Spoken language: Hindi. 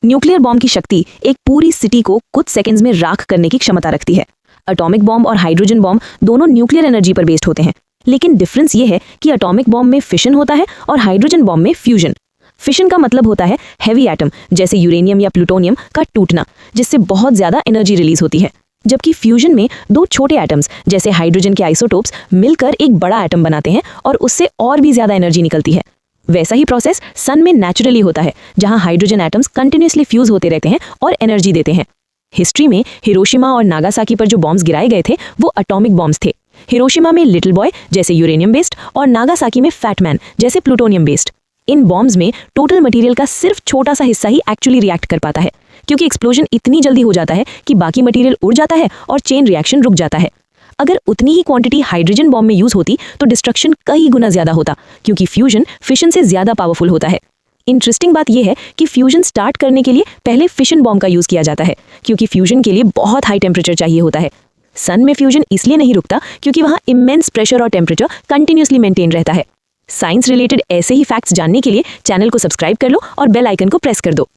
न्यूक्लियर बॉम्ब की शक्ति एक पूरी सिटी को कुछ सेकंड्स में राख करने की क्षमता रखती है। एटॉमिक बॉम्ब और हाइड्रोजन बॉम्ब दोनों न्यूक्लियर एनर्जी पर बेस्ड होते हैं, लेकिन डिफरेंस ये है कि एटॉमिक बॉम्ब में फिशन होता है और हाइड्रोजन बॉम्ब में फ्यूजन। फिशन का मतलब होता है हैवी एटम जैसे यूरेनियम या प्लूटोनियम का टूटना, जिससे बहुत ज्यादा एनर्जी रिलीज होती है, जबकि फ्यूजन में दो छोटे एटम्स जैसे हाइड्रोजन के आइसोटोप्स मिलकर एक बड़ा एटम बनाते हैं और उससे और भी ज्यादा एनर्जी निकलती है। वैसा ही प्रोसेस सन में नेचुरली होता है, जहां हाइड्रोजन एटम्स कंटिन्यूअसली फ्यूज होते रहते हैं और एनर्जी देते हैं। हिस्ट्री में हिरोशिमा और नागासाकी पर जो बॉम्ब्स गिराए गए थे वो एटॉमिक बॉम्ब्स थे। हिरोशिमा में लिटिल बॉय जैसे यूरेनियम बेस्ड और नागासाकी में फैट मैन जैसे प्लूटोनियम बेस्ड। इन बॉम्ब्स में टोटल मटेरियल का सिर्फ छोटा सा हिस्सा ही एक्चुअली रिएक्ट कर पाता है, क्योंकि एक्सप्लोजन इतनी जल्दी हो जाता है कि बाकी मटेरियल उड़ जाता है और चेन रिएक्शन रुक जाता है। अगर उतनी ही क्वांटिटी हाइड्रोजन बॉम्ब में यूज होती तो डिस्ट्रक्शन कई गुना ज्यादा होता, क्योंकि फ्यूजन फिशन से ज्यादा पावरफुल होता है। इंटरेस्टिंग बात यह है कि फ्यूजन स्टार्ट करने के लिए पहले फिशन बॉम्ब का यूज किया जाता है, क्योंकि फ्यूजन के लिए बहुत हाई टेम्परेचर चाहिए होता है। सन में फ्यूजन इसलिए नहीं रुकता क्योंकि वहां इमेंस प्रेशर और टेम्परेचर कंटिन्यूअसली मेंटेन रहता है। साइंस रिलेटेड ऐसे ही फैक्ट्स जानने के लिए चैनल को सब्सक्राइब कर लो और बेल आइकन को प्रेस कर दो।